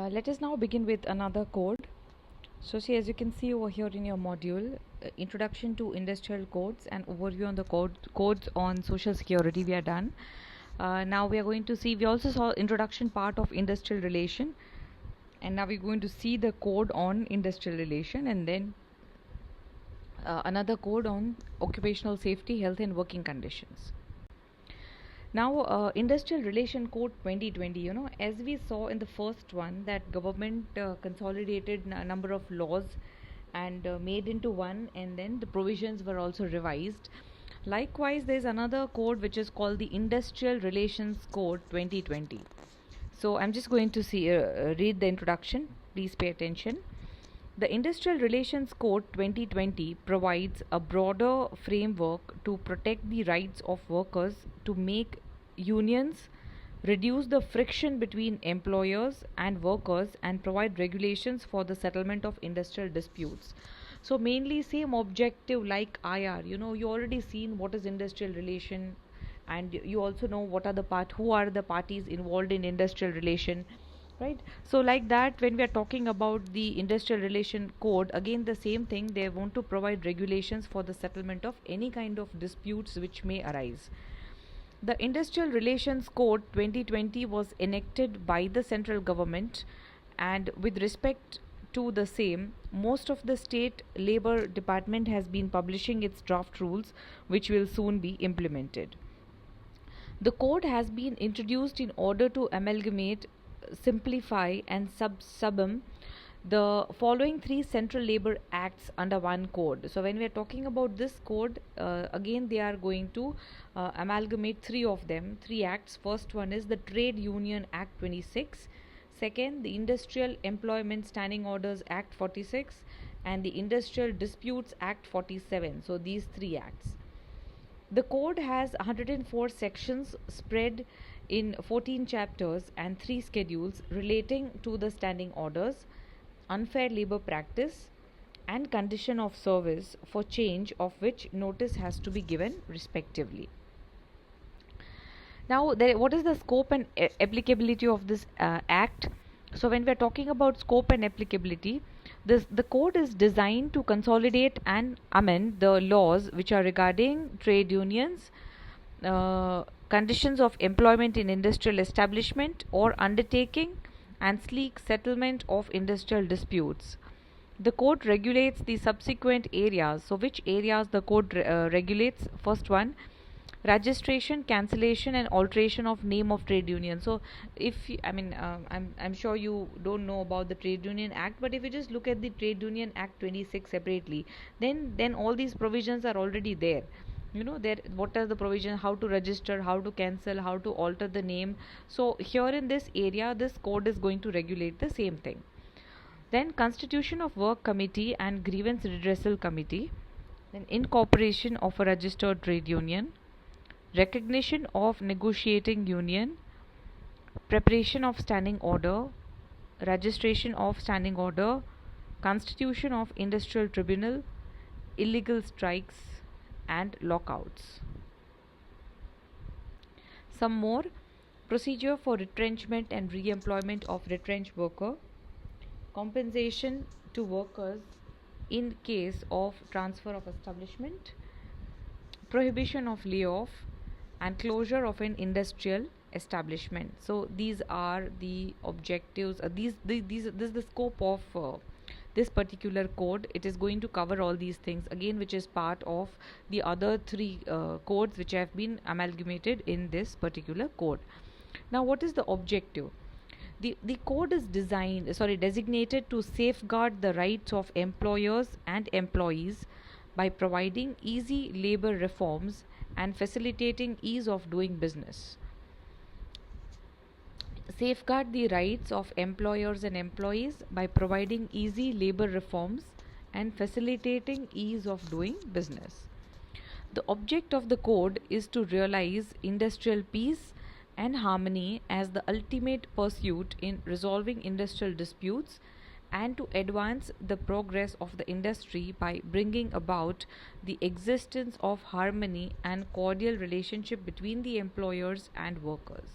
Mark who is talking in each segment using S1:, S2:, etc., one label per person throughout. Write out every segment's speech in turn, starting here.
S1: Let us now begin with another code. So see, as you can see over here in your module, introduction to industrial codes and overview on the codes on social security we are done. Now we are going to see, we also saw introduction part of industrial relation, and now we're going to see the code on industrial relation, and then another code on occupational safety, health and working conditions. Now, Industrial Relation Code 2020, as we saw in the first one, that government consolidated a number of laws and made into one, and then the provisions were also revised. Likewise, there is another code which is called the Industrial Relations Code 2020. So, I'm just going to read the introduction. Please pay attention. The Industrial Relations Code 2020 provides a broader framework to protect the rights of workers, to make unions, reduce the friction between employers and workers, and provide regulations for the settlement of industrial disputes. So mainly same objective like IR. You already seen what is industrial relation, and you also know who are the parties involved in industrial relation, right? So like that, when we are talking about the industrial relation code, again the same thing, they want to provide regulations for the settlement of any kind of disputes which may arise. The Industrial Relations Code 2020 was enacted by the central government, and with respect to the same, most of the state labor department has been publishing its draft rules, which will soon be implemented. The code has been introduced in order to amalgamate, simplify, and subsume the following three central labor acts under one code. So when we are talking about this code, again they are going to amalgamate three acts. First one is the Trade Union Act 26, second the Industrial Employment Standing Orders Act 46, and the Industrial Disputes Act 47. So these three acts. The code has 104 sections spread in 14 chapters and 3 schedules relating to the standing orders, unfair labor practice, and condition of service, for change of which notice has to be given respectively. Now, what is the scope and applicability of this act? So when we are talking about scope and applicability, the code is designed to consolidate and amend the laws which are regarding trade unions, conditions of employment in industrial establishment or undertaking, and sleek settlement of industrial disputes. The code regulates the subsequent areas. So which areas the code regulates? First one, registration, cancellation, and alteration of name of trade union. So if you, I'm sure you don't know about the Trade Union Act, but if you just look at the Trade Union Act 26 separately, then all these provisions are already there. There, what are the provision, how to register, how to cancel, how to alter the name. So here in this area, this code is going to regulate the same thing. Then Constitution of Work Committee and Grievance Redressal Committee, then incorporation of a registered trade union, recognition of negotiating union, preparation of standing order, registration of standing order, constitution of industrial tribunal, illegal strikes and lockouts. Some more: procedure for retrenchment and re-employment of retrenched worker, compensation to workers in case of transfer of establishment, prohibition of layoff, and closure of an industrial establishment. So these are the objectives. This is the scope of this particular code. It is going to cover all these things again, which is part of the other three codes which have been amalgamated in this particular code. Now, what is the objective? The code is designated to safeguard the rights of employers and employees by providing easy labor reforms and facilitating ease of doing business. Safeguard the rights of employers and employees by providing easy labor reforms and facilitating ease of doing business. The object of the code is to realize industrial peace and harmony as the ultimate pursuit in resolving industrial disputes, and to advance the progress of the industry by bringing about the existence of harmony and cordial relationship between the employers and workers.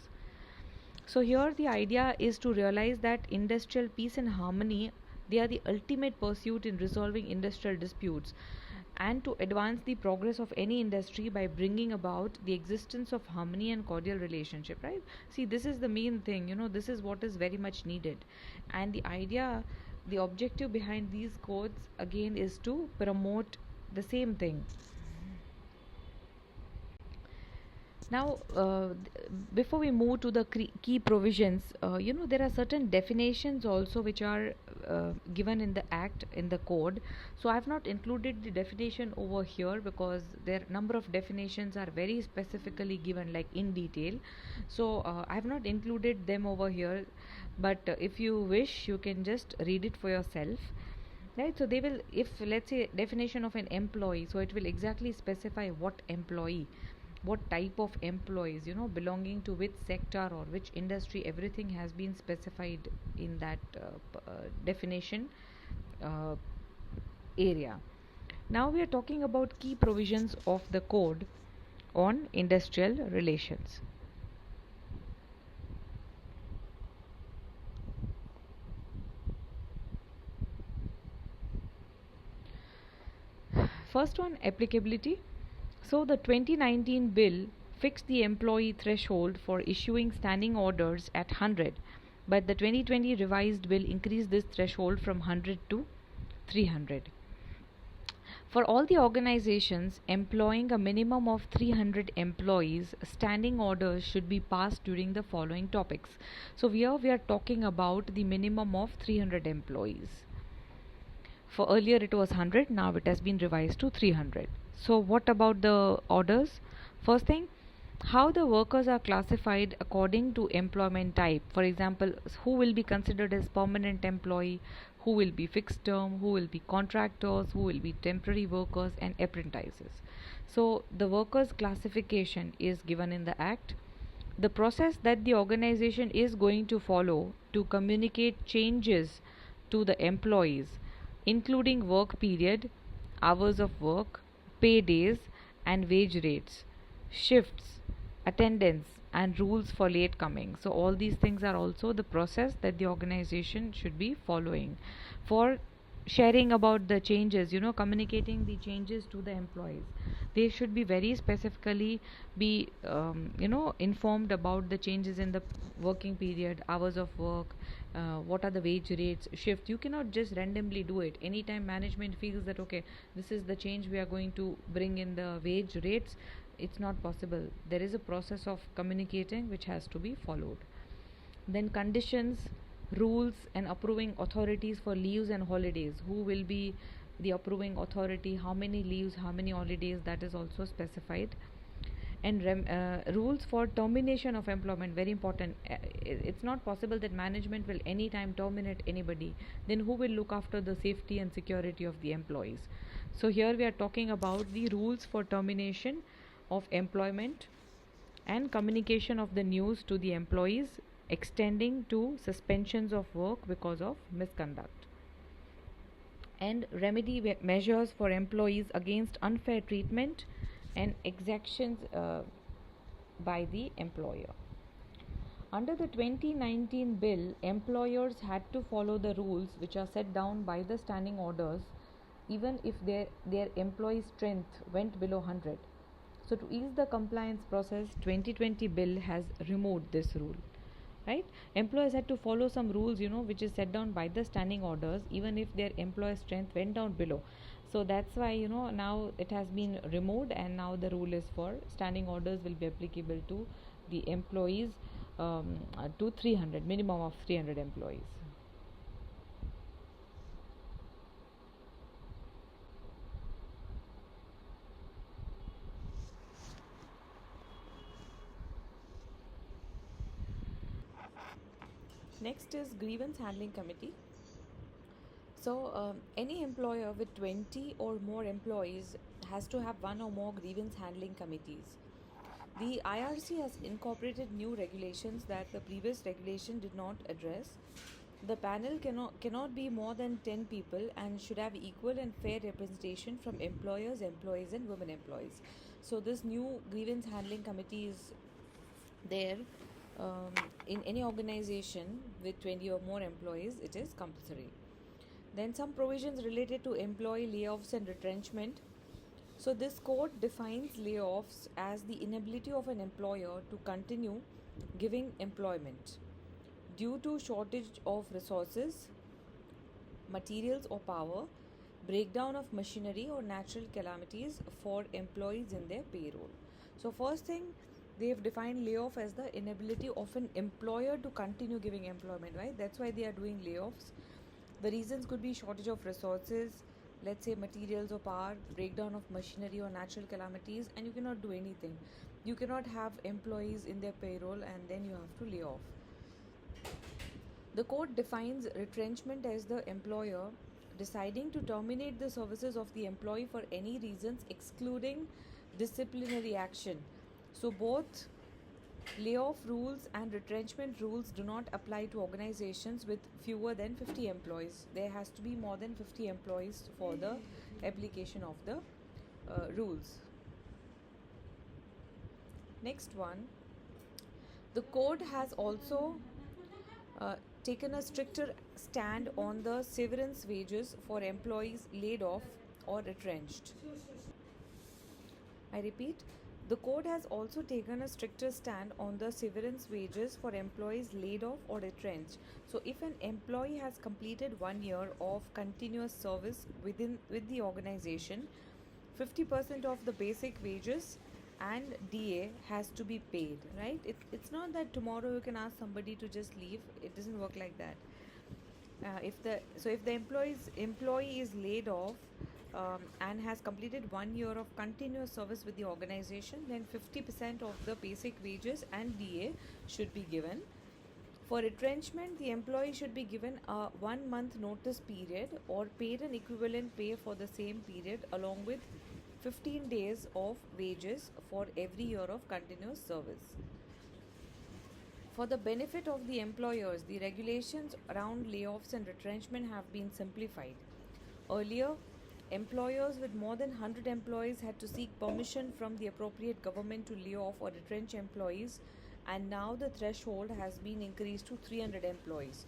S1: So here the idea is to realize that industrial peace and harmony, they are the ultimate pursuit in resolving industrial disputes, and to advance the progress of any industry by bringing about the existence of harmony and cordial relationship, right? See, this is the main thing, this is what is very much needed. And the idea, the objective behind these codes again is to promote the same thing. Now, before we move to the key provisions, there are certain definitions also which are given in the Act, in the code. So, I have not included the definition over here because their number of definitions are very specifically given, like in detail. So, I have not included them over here, but if you wish, you can just read it for yourself. Right, so they will, if let's say definition of an employee, so it will exactly specify what employee, what type of employees, belonging to which sector or which industry, everything has been specified in that definition uh, area. Now we are talking about key provisions of the code on industrial relations. First one, applicability. So the 2019 bill fixed the employee threshold for issuing standing orders at 100, but the 2020 revised bill increased this threshold from 100 to 300. For all the organizations employing a minimum of 300 employees, standing orders should be passed during the following topics. So here we are talking about the minimum of 300 employees. For earlier it was 100, now it has been revised to 300. So what about the orders? First thing, how the workers are classified according to employment type. For example, who will be considered as permanent employee, who will be fixed term, who will be contractors, who will be temporary workers and apprentices. So the workers classification is given in the Act. The process that the organization is going to follow to communicate changes to the employees, including work period, hours of work, pay days and wage rates, shifts, attendance and rules for late coming. So all these things are also the process that the organization should be following for sharing about the changes, communicating the changes to the employees. They should be very specifically be informed about the changes in the working period, hours of work, what are the wage rates, shift. You cannot just randomly do it. Anytime management feels that okay, this is the change we are going to bring in the wage rates, it's not possible. There is a process of communicating which has to be followed. Then conditions, rules and approving authorities for leaves and holidays. Who will be the approving authority, how many leaves, how many holidays, that is also specified. And rules for termination of employment, very important. It's not possible that management will anytime terminate anybody. Then who will look after the safety and security of the employees? So here we are talking about the rules for termination of employment and communication of the news to the employees, extending to suspensions of work because of misconduct, and remedy measures for employees against unfair treatment and exactions by the employer. Under the 2019 bill, employers had to follow the rules which are set down by the standing orders even if their employee strength went below 100. So to ease the compliance process, 2020 bill has removed this rule. Right? Employers had to follow some rules, which is set down by the standing orders, even if their employer strength went down below. So that's why, now it has been removed, and now the rule is for standing orders will be applicable to the employees to 300, minimum of 300 employees. Next is grievance handling committee. So any employer with 20 or more employees has to have one or more grievance handling committees. The IRC has incorporated new regulations that the previous regulation did not address. The panel cannot be more than 10 people and should have equal and fair representation from employers, employees and women employees. So this new grievance handling committee is there in any organization with 20 or more employees, it is compulsory. Then some provisions related to employee layoffs and retrenchment. So this code defines layoffs as the inability of an employer to continue giving employment due to shortage of resources, materials or power, breakdown of machinery or natural calamities for employees in their payroll. So first thing, they have defined layoff as the inability of an employer to continue giving employment, right? That's why they are doing layoffs. The reasons could be shortage of resources, let's say materials or power, breakdown of machinery or natural calamities, and you cannot do anything. You cannot have employees in their payroll and then you have to lay off. The code defines retrenchment as the employer deciding to terminate the services of the employee for any reasons excluding disciplinary action. So both layoff rules and retrenchment rules do not apply to organizations with fewer than 50 employees. There has to be more than 50 employees for the application of the rules. Next one, the code has also taken a stricter stand on the severance wages for employees laid off or retrenched. I repeat, the code has also taken a stricter stand on the severance wages for employees laid off or retrenched. So if an employee has completed 1 year of continuous service with the organization, 50% of the basic wages and DA has to be paid, right? It's not that tomorrow you can ask somebody to just leave. It doesn't work like that. If the employee is laid off and has completed 1 year of continuous service with the organization, then 50% of the basic wages and DA should be given. For retrenchment, the employee should be given a 1 month notice period or paid an equivalent pay for the same period along with 15 days of wages for every year of continuous service. For the benefit of the employers, the regulations around layoffs and retrenchment have been simplified. Earlier, employers with more than 100 employees had to seek permission from the appropriate government to lay off or retrench employees, and now the threshold has been increased to 300 employees.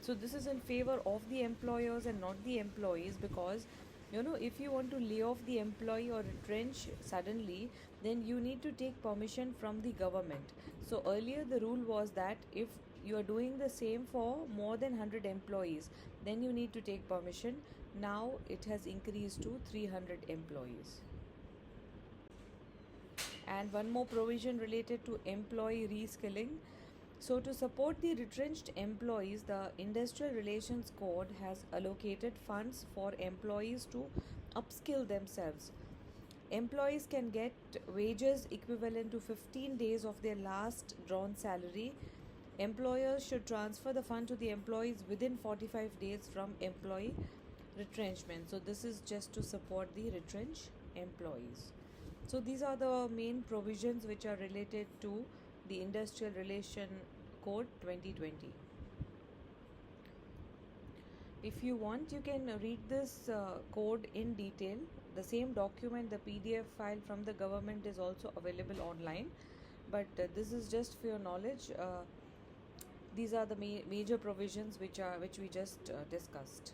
S1: So this is in favor of the employers and not the employees, because if you want to lay off the employee or retrench suddenly, then you need to take permission from the government. So earlier the rule was that if you are doing the same for more than 100 employees, then you need to take permission. Now it has increased to 300 employees. And one more provision related to employee reskilling. So to support the retrenched employees, the Industrial Relations Code has allocated funds for employees to upskill themselves. Employees can get wages equivalent to 15 days of their last drawn salary. Employers should transfer the fund to the employees within 45 days from employee retrenchment. So this is just to support the retrenched employees. So these are the main provisions which are related to the Industrial Relation Code 2020. If you want, you can read this code in detail. The same document, the PDF file from the government, is also available online, but this is just for your knowledge. These are the major provisions which we just discussed.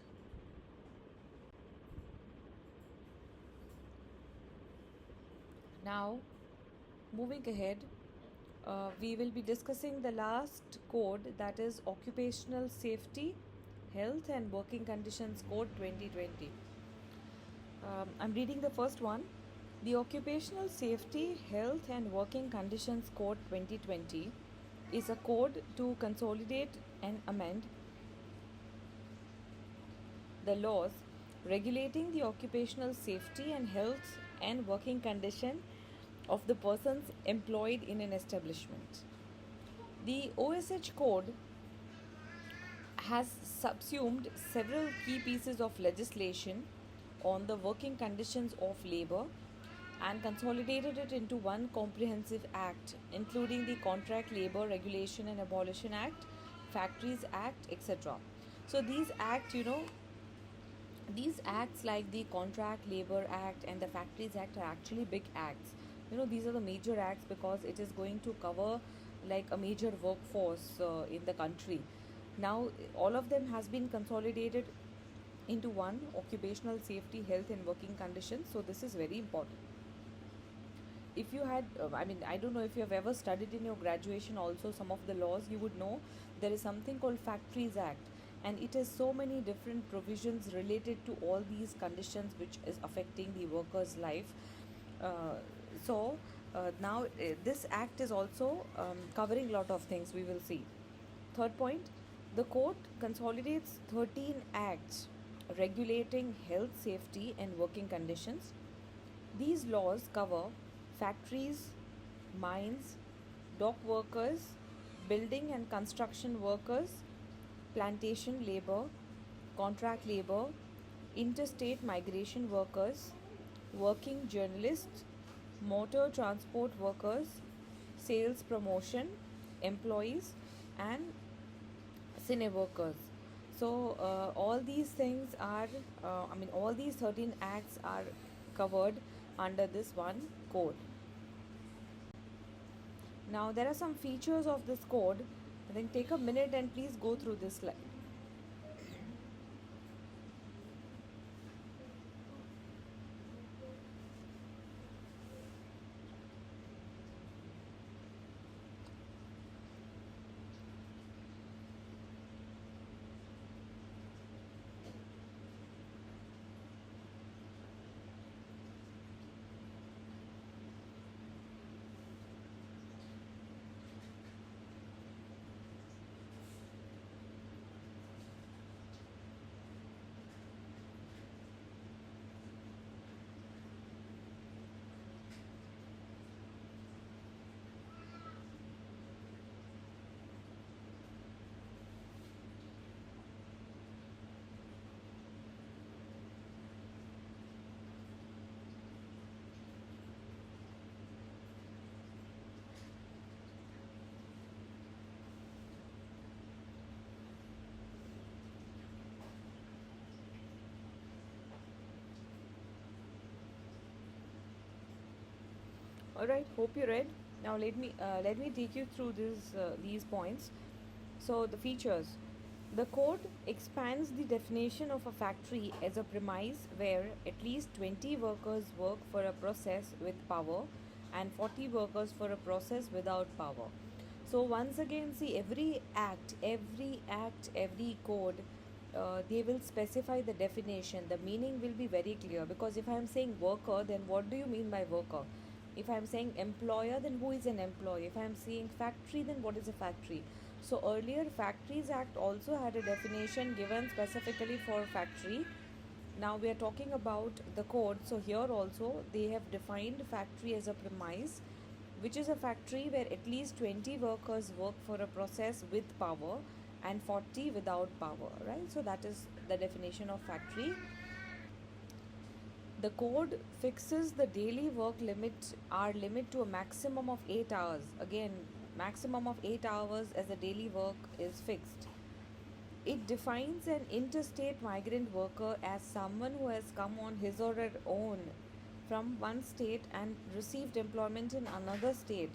S1: Now, moving ahead, we will be discussing the last code, that is Occupational Safety, Health and Working Conditions Code 2020. I'm reading the first one. The Occupational Safety, Health and Working Conditions Code 2020 is a code to consolidate and amend the laws regulating the occupational safety and health and working condition of the persons employed in an establishment. The OSH code has subsumed several key pieces of legislation on the working conditions of labor and consolidated it into one comprehensive act, including the Contract Labor Regulation and Abolition Act, Factories Act, etc. So these acts, these acts like the Contract Labor Act and the Factories Act are actually big acts. These are the major acts because it is going to cover like a major workforce in the country. Now all of them has been consolidated into one: occupational safety, health and working conditions. So this is very important. If you had I don't know if you have ever studied in your graduation also some of the laws, you would know there is something called Factories Act, and it has so many different provisions related to all these conditions which is affecting the worker's life. Now this act is also covering a lot of things, we will see. Third point, the court consolidates 13 acts regulating health, safety and working conditions. These laws cover factories, mines, dock workers, building and construction workers, plantation labor, contract labor, interstate migration workers, working journalists, motor transport workers, sales promotion employees, and cine workers. So all these things are, all these 13 acts are covered under this one code. Now there are some features of this code. I think take a minute and please go through this slide. All right, hope you read. Now let me take you through these points. So the features. The code expands the definition of a factory as a premise where at least 20 workers work for a process with power and 40 workers for a process without power. So once again, see, every code, they will specify the definition. The meaning will be very clear, because if I am saying worker, then what do you mean by worker? If I am saying employer, then who is an employee? If I am saying factory, then what is a factory? So earlier Factories Act also had a definition given specifically for factory. Now we are talking about the code. So here also they have defined factory as a premise, which is a factory where at least 20 workers work for a process with power and 40 without power, right? So that is the definition of factory. The code fixes the daily work hour limit to a maximum of 8 hours. Again, maximum of 8 hours as a daily work is fixed. It defines an interstate migrant worker as someone who has come on his or her own from one state and received employment in another state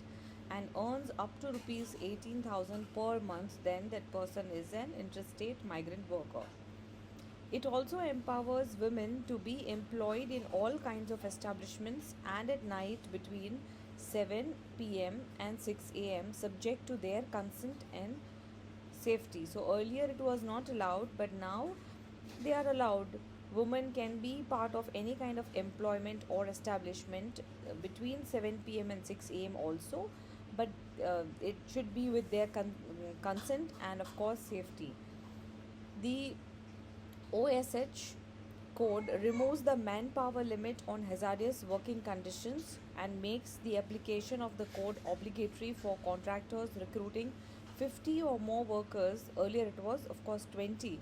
S1: and earns up to rupees 18,000 per month, then that person is an interstate migrant worker. It also empowers women to be employed in all kinds of establishments and at night between 7 p.m. and 6 a.m. subject to their consent and safety. So earlier it was not allowed, but now they are allowed. Women can be part of any kind of employment or establishment between 7 p.m. and 6 a.m. also, but it should be with their consent and of course safety. The OSH code removes the manpower limit on hazardous working conditions and makes the application of the code obligatory for contractors recruiting 50 or more workers. Earlier it was of course 20,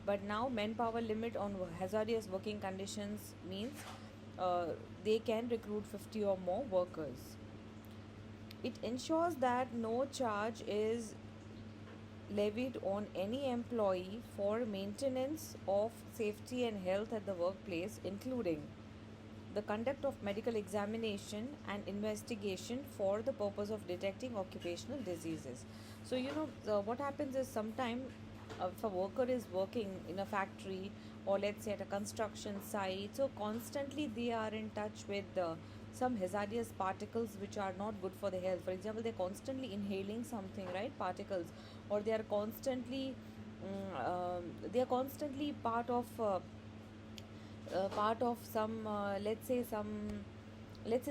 S1: but now manpower limit on hazardous working conditions means they can recruit 50 or more workers. It ensures that no charge is levied on any employee for maintenance of safety and health at the workplace, including the conduct of medical examination and investigation for the purpose of detecting occupational diseases. So what happens is sometime if a worker is working in a factory, or let's say at a construction site, so constantly they are in touch with some hazardous particles which are not good for the health. For example, they're constantly inhaling something, right, particles, or they are constantly part of some let's say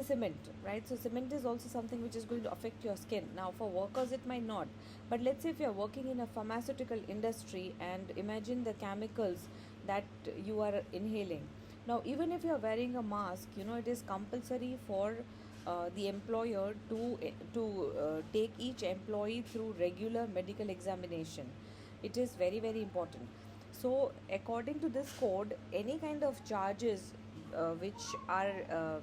S1: cement, right? So cement is also something which is going to affect your skin. Now for workers it might not, but let's say if you are working in a pharmaceutical industry, and imagine the chemicals that you are inhaling. Now even if you are wearing a mask, it is compulsory for the employer to take each employee through regular medical examination. It is very, very important. So according to this code, any kind of charges which are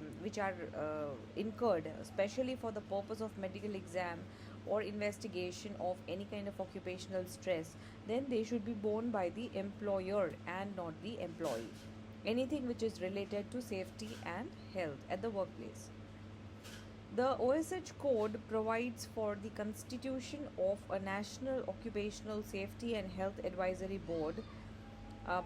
S1: incurred especially for the purpose of medical exam or investigation of any kind of occupational stress, then they should be borne by the employer and not the employee. Anything which is related to safety and health at the workplace. The OSH code provides for the constitution of a National Occupational Safety and Health Advisory Board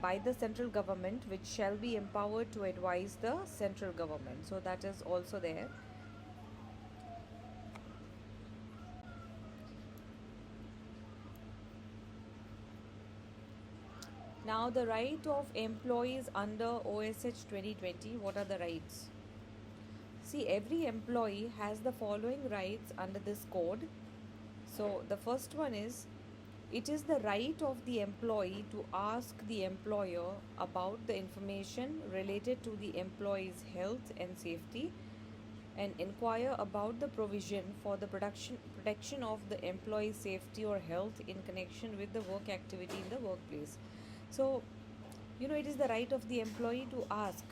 S1: by the central government, which shall be empowered to advise the central government. So that is also there. Now the right of employees under OSH 2020. What are the rights? See, every employee has the following rights under this code. So the first one is, it is the right of the employee to ask the employer about the information related to the employee's health and safety, and inquire about the provision for the protection of the employee's safety or health in connection with the work activity in the workplace. So, it is the right of the employee to ask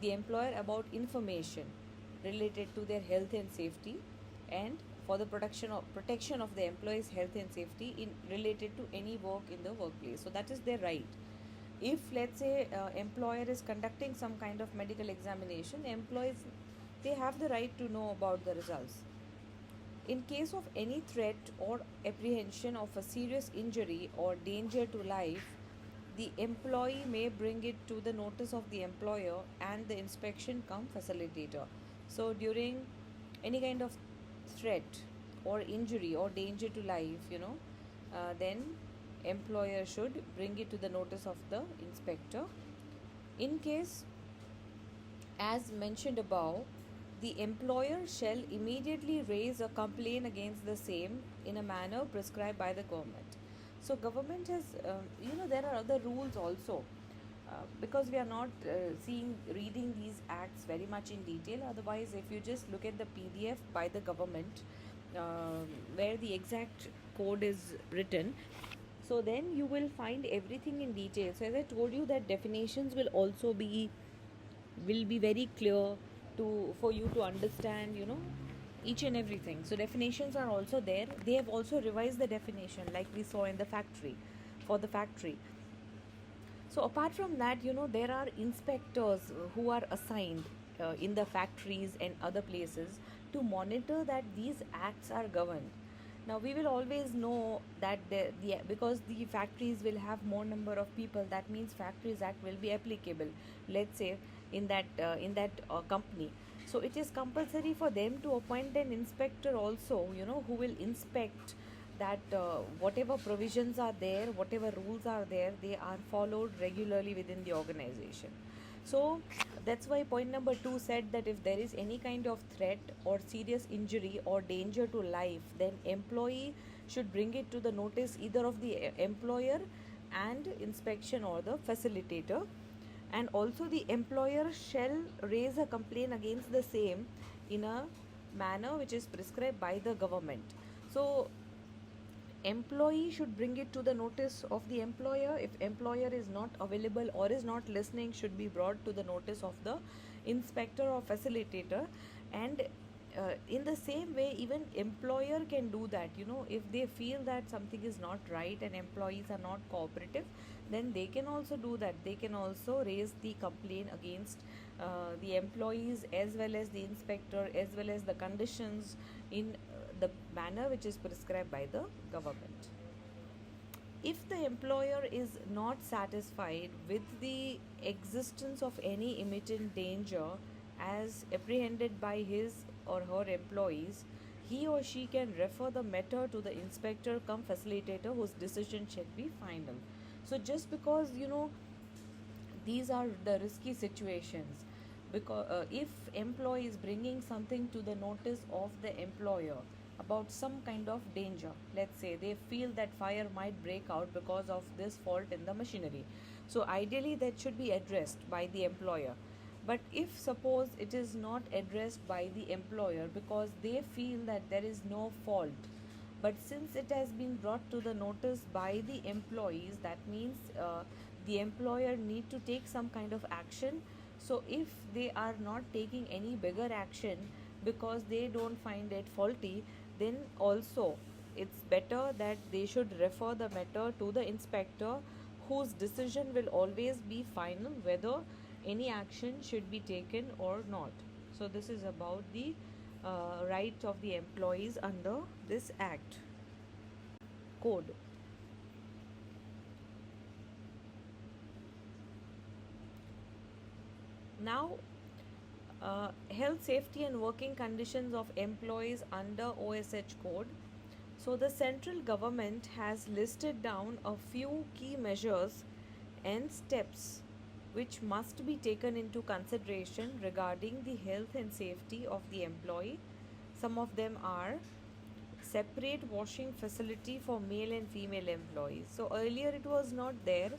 S1: the employer about information related to their health and safety, and for the protection of the employee's health and safety in related to any work in the workplace. So that is their right. If let's say employer is conducting some kind of medical examination, employees, they have the right to know about the results. In case of any threat or apprehension of a serious injury or danger to life, the employee may bring it to the notice of the employer and the inspection cum facilitator. So during any kind of threat or injury or danger to life, then employer should bring it to the notice of the inspector. In case, as mentioned above, the employer shall immediately raise a complaint against the same in a manner prescribed by the government. So government has, there are other rules also, because we are not reading these acts very much in detail. Otherwise, if you just look at the PDF by the government, where the exact code is written, so then you will find everything in detail. So as I told you, that definitions will also be very clear for you to understand, each and everything. So definitions are also there. They have also revised the definition, like we saw in the factory, for the factory. So apart from that, there are inspectors who are assigned in the factories and other places to monitor that these acts are governed. Now we will always know that because the factories will have more number of people, that means Factories Act will be applicable, let's say in that company. So it is compulsory for them to appoint an inspector also, who will inspect that whatever provisions are there, whatever rules are there, they are followed regularly within the organization. So that's why point number 2 said that if there is any kind of threat or serious injury or danger to life, then employee should bring it to the notice either of the employer and inspection or the facilitator. And also the employer shall raise a complaint against the same in a manner which is prescribed by the government. So employee should bring it to the notice of the employer. If employer is not available or is not listening, should be brought to the notice of the inspector or facilitator. And in the same way, even employer can do that. If they feel that something is not right and employees are not cooperative, then they can also do that. They can also raise the complaint against the employees, as well as the inspector, as well as the conditions in the manner which is prescribed by the government. If the employer is not satisfied with the existence of any imminent danger as apprehended by his or her employees, he or she can refer the matter to the inspector cum facilitator, whose decision shall be final. So just because these are the risky situations, because if employee is bringing something to the notice of the employer about some kind of danger, let's say they feel that fire might break out because of this fault in the machinery, so ideally that should be addressed by the employer. But if suppose it is not addressed by the employer because they feel that there is no fault, but since it has been brought to the notice by the employees, that means the employer need to take some kind of action. So if they are not taking any bigger action because they don't find it faulty, then also it's better that they should refer the matter to the inspector, whose decision will always be final whether any action should be taken or not. So this is about the right of the employees under this act code. Now, health, safety, and working conditions of employees under OSH code. So, the central government has listed down a few key measures and steps which must be taken into consideration regarding the health and safety of the employee. Some of them are separate washing facility for male and female employees. So, earlier it was not there,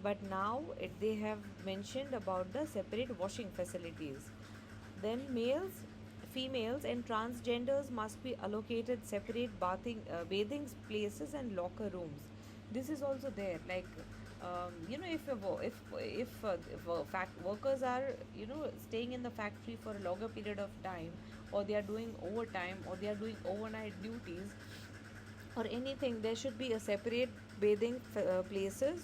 S1: but now they have mentioned about the separate washing facilities. Then males, females, and transgenders must be allocated separate bathing places and locker rooms. This is also there. Like if workers are staying in the factory for a longer period of time, or they are doing overtime, or they are doing overnight duties, or anything, there should be a separate bathing places,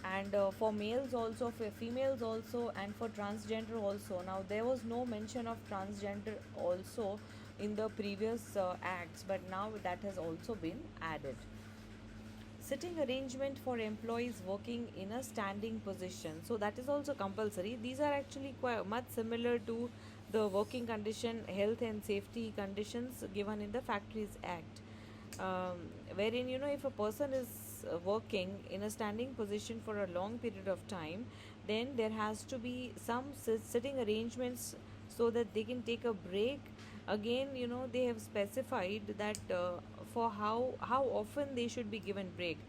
S1: and for males also, for females also, and for transgender also. Now there was no mention of transgender also in the previous acts, but now that has also been added. Sitting arrangement for employees working in a standing position, so that is also compulsory. These are actually quite much similar to the working condition, health and safety conditions given in the Factories Act, wherein if a person is working in a standing position for a long period of time, then there has to be some sitting arrangements so that they can take a break. Again, they have specified that for how often they should be given break.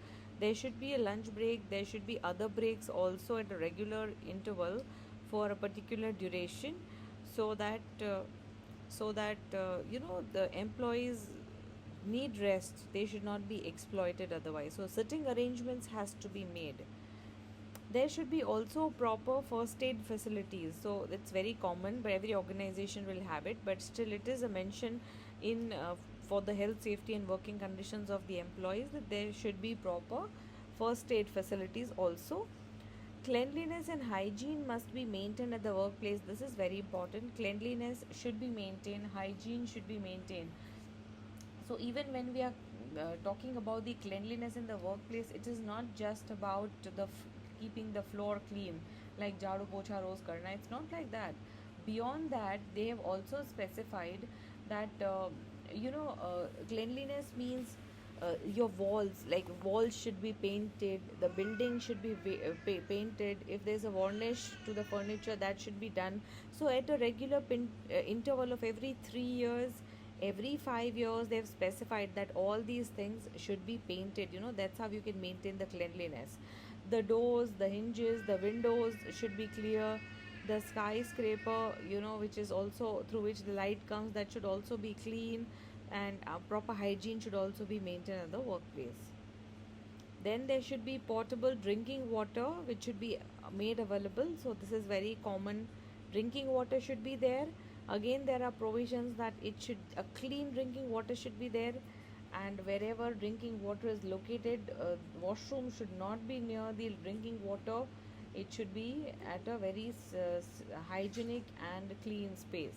S1: There should be a lunch break, there should be other breaks also at a regular interval for a particular duration, so that the employees need rest. They should not be exploited otherwise. So sitting arrangements has to be made. There should be also proper first aid facilities. So it's very common, but every organization will have it, but still it is a mention in for the health, safety, and working conditions of the employees, that there should be proper first aid facilities also. Cleanliness and hygiene must be maintained at the workplace. This is very important. Cleanliness should be maintained, hygiene should be maintained. So even when we are talking about the cleanliness in the workplace, it is not just about keeping the floor clean, like jadu pocha roz karna. It's not like that. Beyond that, they have also specified that cleanliness means your walls, like walls should be painted, the building should be painted. If there's a varnish to the furniture, that should be done. So at a regular interval of every 3 years, every 5 years, they've specified that all these things should be painted. That's how you can maintain the cleanliness. The doors, the hinges, the windows should be clear. The skyscraper, which is also through which the light comes, that should also be clean, and proper hygiene should also be maintained at the workplace. Then there should be portable drinking water which should be made available. So this is very common. Drinking water should be there. Again, there are provisions that a clean drinking water should be there, and wherever drinking water is located, washroom should not be near the drinking water. It should be at a very hygienic and clean space.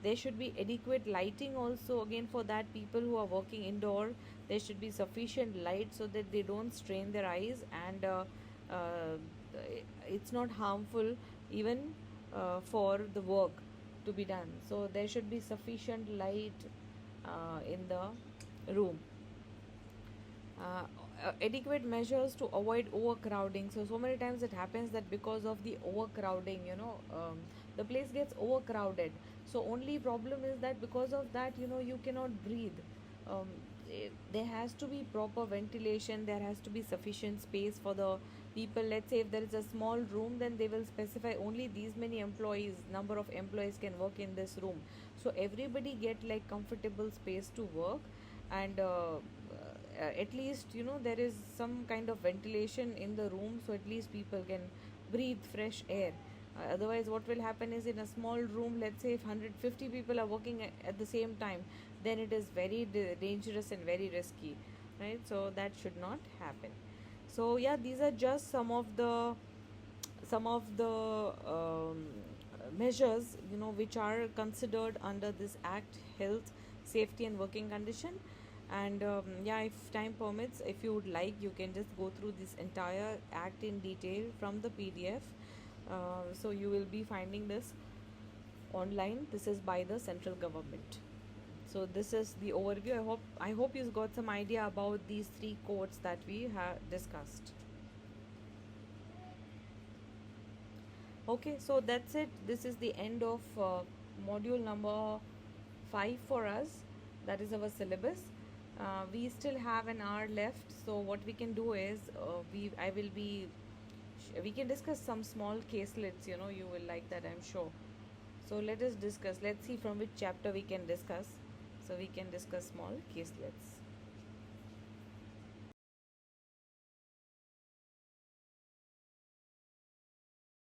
S1: There should be adequate lighting also. Again, for that, people who are working indoor, there should be sufficient light so that they don't strain their eyes, and uh, it's not harmful even for the work to be done. So there should be sufficient light in the room. Adequate measures to avoid overcrowding. So many times it happens that because of the overcrowding, the place gets overcrowded. So only problem is that because of that, you cannot breathe. There has to be proper ventilation, there has to be sufficient space for the people. Let's say if there is a small room, then they will specify only these many employees, number of employees can work in this room, so everybody get like comfortable space to work. And at least there is some kind of ventilation in the room, so at least people can breathe fresh air. Otherwise, what will happen is, in a small room, let's say if 150 people are working at the same time, then it is very dangerous and very risky, right? So that should not happen. So yeah, these are just some of the measures which are considered under this act, health, safety and working condition. And yeah, if time permits, if you would like, you can just go through this entire act in detail from the PDF. So you will be finding this online. This is by the central government. So this is the overview. I hope you got some idea about these three codes that we have discussed. Okay, so that's it. This is the end of module number 5 for us. That is our syllabus. We still have an hour left, so what we can do is we can discuss some small caselets. You will like that, I'm sure. So let us discuss. Let's see from which chapter we can discuss. So we can discuss small caselets.